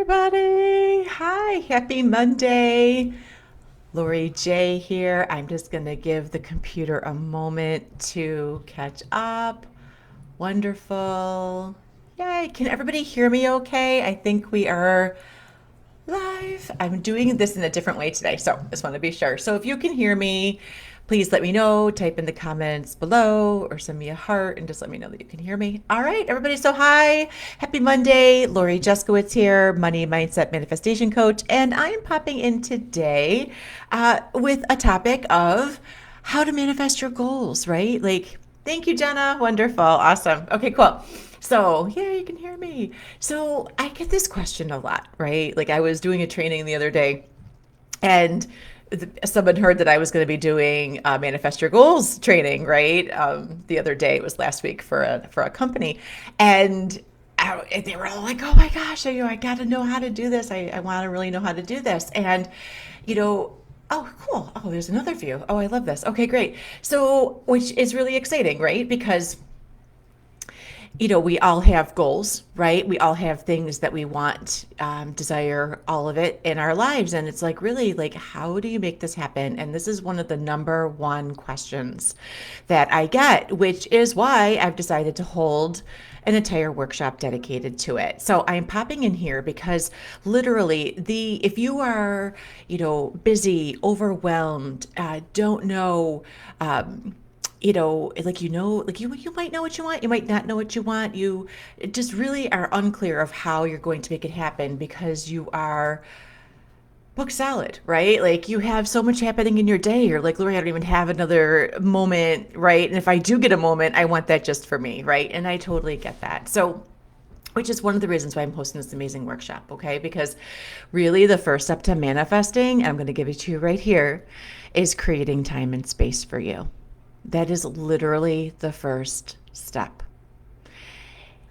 everybody. Hi, happy Monday. Lori J here. I'm just going to give the computer a moment to catch up. Wonderful. Yay. Can everybody hear me okay? I think we are live. I'm doing this in a different way today, so just want to be sure. So if you can hear me, please let me know. Type in the comments below or send me a heart and just let me know that you can hear me. All right, everybody. So hi, happy Monday. Lori Jeskowitz here, money mindset manifestation coach, and I am popping in today with a topic of how to manifest your goals. Right? Like, thank you, Jenna. Wonderful. Awesome. Okay, cool. So, yeah, you can hear me. So, I get this question a lot, right? Like, I was doing a training the other day, and someone heard that I was going to be doing manifest your goals training, right? The other day, it was last week for a company, and they were all like, "Oh my gosh, I got to know how to do this. I want to really know how to do this." And you know, oh, cool. Oh, there's another view. Oh, I love this. Okay, great. So, which is really exciting, right? Because we all have goals, right? We all have things that we want, desire, all of it in our lives. And it's like, really, like, how do you make this happen? And this is one of the number one questions that I get, which is why I've decided to hold an entire workshop dedicated to it. So I'm popping in here because literally if you are, busy, overwhelmed, don't know, like you might know what you want, you might not know what you want. You just really are unclear of how you're going to make it happen because you are book salad, right? Like you have so much happening in your day. You're like, Lori, I don't even have another moment, right? And if I do get a moment, I want that just for me, right? And I totally get that. So which is one of the reasons why I'm hosting this amazing workshop, okay? Because really the first step to manifesting, and I'm going to give it to you right here, is creating time and space for you. That is literally the first step.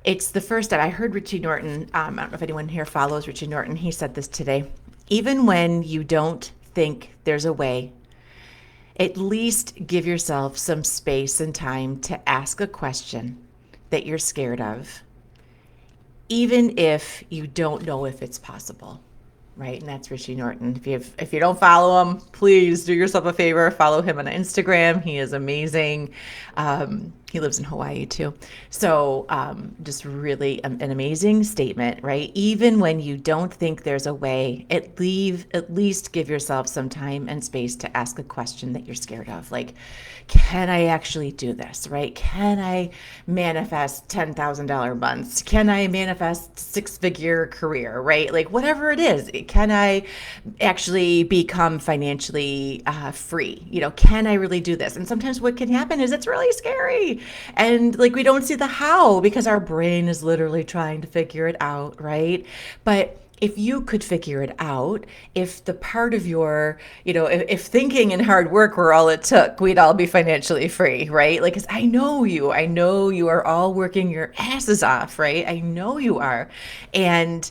It's the first step. I heard Richie Norton, I don't know if anyone here follows Richie Norton, he said this today. Even when you don't think there's a way, at least give yourself some space and time to ask a question that you're scared of, even if you don't know if it's possible. Right, and that's Richie Norton. If you don't follow him, please do yourself a favor. Follow him on Instagram. He is amazing. He lives in Hawaii too. So just really an amazing statement, right? Even when you don't think there's a way, at least give yourself some time and space to ask a question that you're scared of. Like, can I actually do this, right? Can I manifest $10,000 months? Can I manifest six-figure career, right? Like whatever it is, can I actually become financially free? Can I really do this? And sometimes what can happen is it's really scary. And like we don't see the how because our brain is literally trying to figure it out, right? But if you could figure it out, if the part of your, if thinking and hard work were all it took, we'd all be financially free, right? Like, 'cause I know you are all working your asses off, right? I know you are. And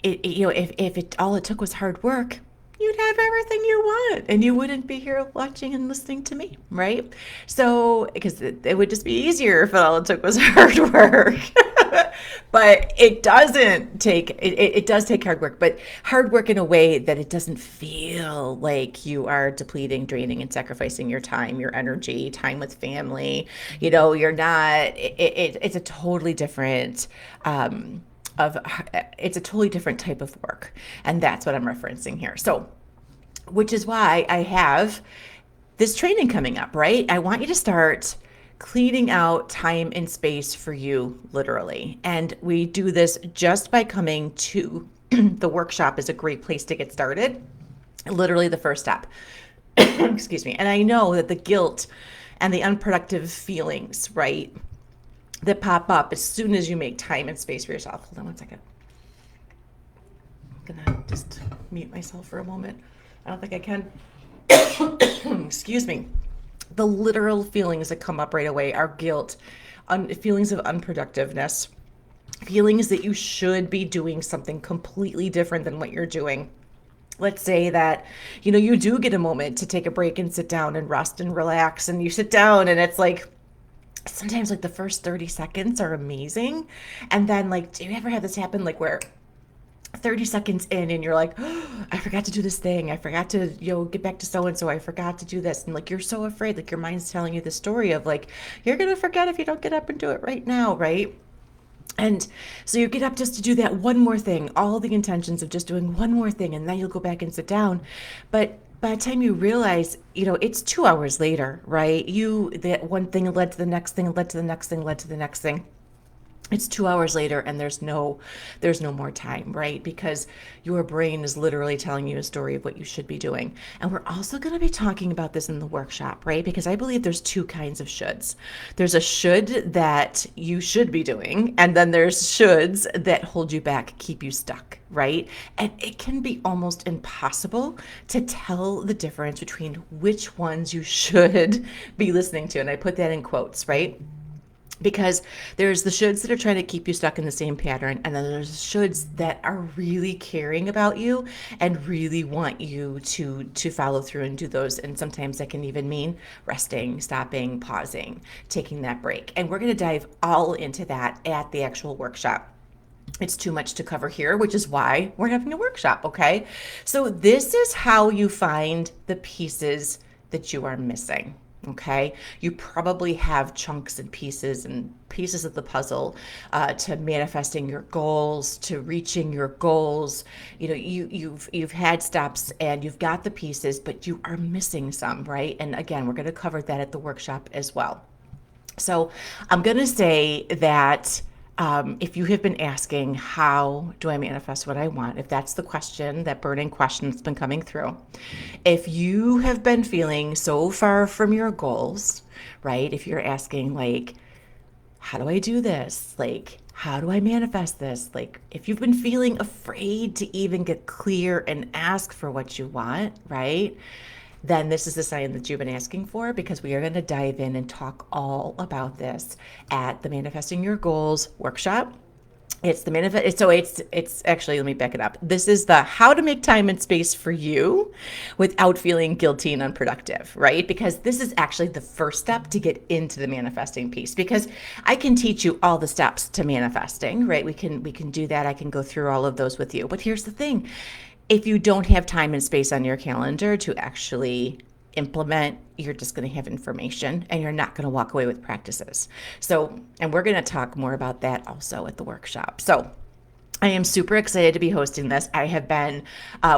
if it all it took was hard work, you'd have everything you want and you wouldn't be here watching and listening to me, right? So, because it would just be easier if all it took was hard work. But it doesn't take, it does take hard work, but hard work in a way that it doesn't feel like you are depleting, draining, and sacrificing your time, your energy, time with family. You're not, it's a totally different, it's a totally different type of work. And that's what I'm referencing here. So, which is why I have this training coming up, right? I want you to start cleaning out time and space for you, literally. And we do this just by coming to the workshop is a great place to get started. Literally the first step. Excuse me. And I know that the guilt and the unproductive feelings, right, that pop up as soon as you make time and space for yourself. Hold on one second. I'm gonna just mute myself for a moment. I don't think I can. Excuse me. The literal feelings that come up right away are guilt, feelings of unproductiveness, feelings that you should be doing something completely different than what you're doing. Let's say that, you do get a moment to take a break and sit down and rest and relax, and you sit down and it's like, sometimes like the first 30 seconds are amazing. And then like, do you ever have this happen like where 30 seconds in and you're like, oh, I forgot to do this thing. I forgot to, get back to so and so. I forgot to do this. And like you're so afraid, like your mind's telling you the story of like, you're going to forget if you don't get up and do it right now, right? And so you get up just to do that one more thing, all the intentions of just doing one more thing, and then you'll go back and sit down. But by the time you realize, it's 2 hours later, right? That one thing led to the next thing, led to the next thing, led to the next thing. It's 2 hours later and there's no more time, right? Because your brain is literally telling you a story of what you should be doing. And we're also going to be talking about this in the workshop, right? Because I believe there's two kinds of shoulds. There's a should that you should be doing, and then there's shoulds that hold you back, keep you stuck, right? And it can be almost impossible to tell the difference between which ones you should be listening to. And I put that in quotes, right? Because there's the shoulds that are trying to keep you stuck in the same pattern, and then there's shoulds that are really caring about you and really want you to follow through and do those. And sometimes that can even mean resting, stopping, pausing, taking that break. And we're going to dive all into that at the actual workshop. It's too much to cover here, which is why we're having a workshop, okay? So this is how you find the pieces that you are missing. Okay, you probably have chunks and pieces of the puzzle to manifesting your goals, to reaching your goals. You've had steps and you've got the pieces, but you are missing some, right? And again, we're going to cover that at the workshop as well. So I'm going to say that if you have been asking, how do I manifest what I want? If that's the question, that burning question that's been coming through, if you have been feeling so far from your goals, right? If you're asking, like, how do I do this? Like, how do I manifest this? Like, if you've been feeling afraid to even get clear and ask for what you want, right? Then this is the sign that you've been asking for, because we are going to dive in and talk all about this at the Manifesting Your Goals workshop. It's the manifest. So it's actually, let me back it up. This is the how to make time and space for you without feeling guilty and unproductive, right? Because this is actually the first step to get into the manifesting piece, because I can teach you all the steps to manifesting, right? We can do that. I can go through all of those with you. But here's the thing. If you don't have time and space on your calendar to actually implement, you're just going to have information and you're not going to walk away with practices. So, and we're going to talk more about that also at the workshop. So I am super excited to be hosting this. I have been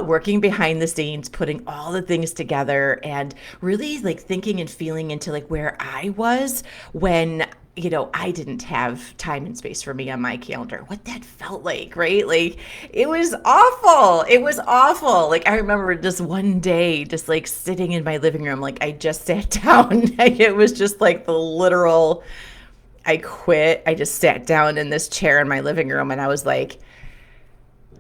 working behind the scenes, putting all the things together and really like thinking and feeling into like where I was when I didn't have time and space for me on my calendar, what that felt like, right? Like, it was awful. It was awful. Like, I remember just one day, just like sitting in my living room, like I just sat down. It was just like the literal, I quit. I just sat down in this chair in my living room and I was like,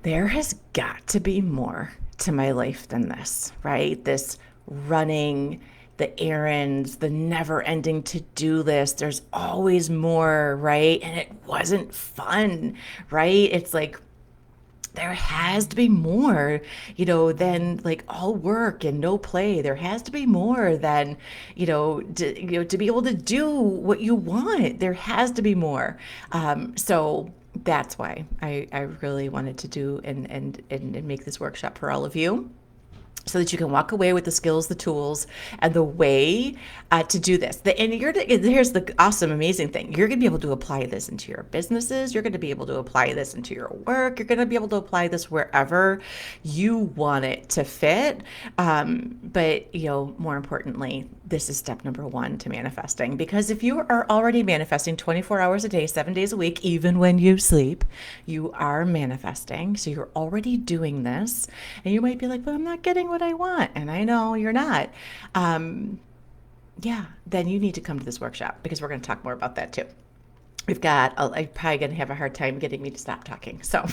there has got to be more to my life than this, right? This running, the errands, the never ending to-do list. There's always more, right? And it wasn't fun, right? It's like, there has to be more, than like all work and no play. There has to be more than, to be able to do what you want. There has to be more. So that's why I really wanted to do and make this workshop for all of you, so that you can walk away with the skills, the tools, and the way to do this. Here's the awesome, amazing thing. You're going to be able to apply this into your businesses. You're going to be able to apply this into your work. You're going to be able to apply this wherever you want it to fit. But more importantly, this is step number one to manifesting. Because if you are already manifesting 24 hours a day, 7 days a week, even when you sleep, you are manifesting. So you're already doing this. And you might be like, well, I'm not getting what I want. And I know you're not. Then you need to come to this workshop, because we're going to talk more about that too. I'm probably going to have a hard time getting me to stop talking. So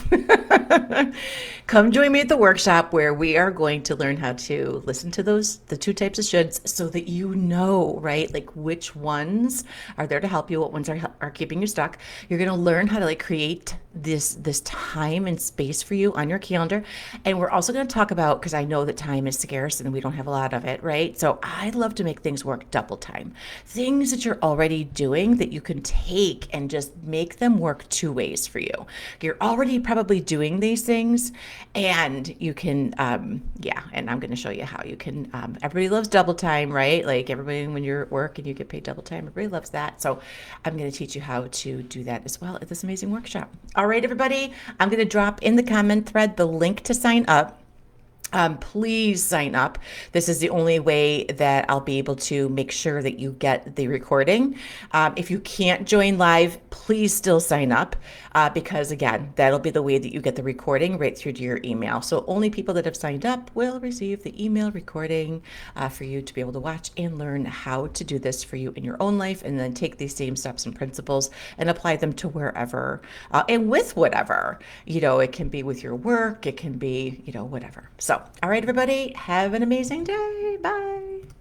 Come join me at the workshop where we are going to learn how to listen to the two types of shoulds so that you know, right? Like which ones are there to help you, what ones are keeping you stuck. You're going to learn how to like create this time and space for you on your calendar. And we're also going to talk about, because I know that time is scarce and we don't have a lot of it, right? So I love to make things work double time. Things that you're already doing that you can take and just make them work two ways for you. You're already probably doing these things and you can, yeah, and I'm going to show you how you can, everybody loves double time, right? Like everybody, when you're at work and you get paid double time, everybody loves that. So I'm going to teach you how to do that as well at this amazing workshop. All right, everybody, I'm going to drop in the comment thread the link to sign up. Please sign up. This is the only way that I'll be able to make sure that you get the recording. If you can't join live, please still sign up because, again, that'll be the way that you get the recording right through to your email. So only people that have signed up will receive the email recording for you to be able to watch and learn how to do this for you in your own life, and then take these same steps and principles and apply them to wherever and with whatever. It can be with your work, it can be, whatever. So all right, everybody, have an amazing day. Bye.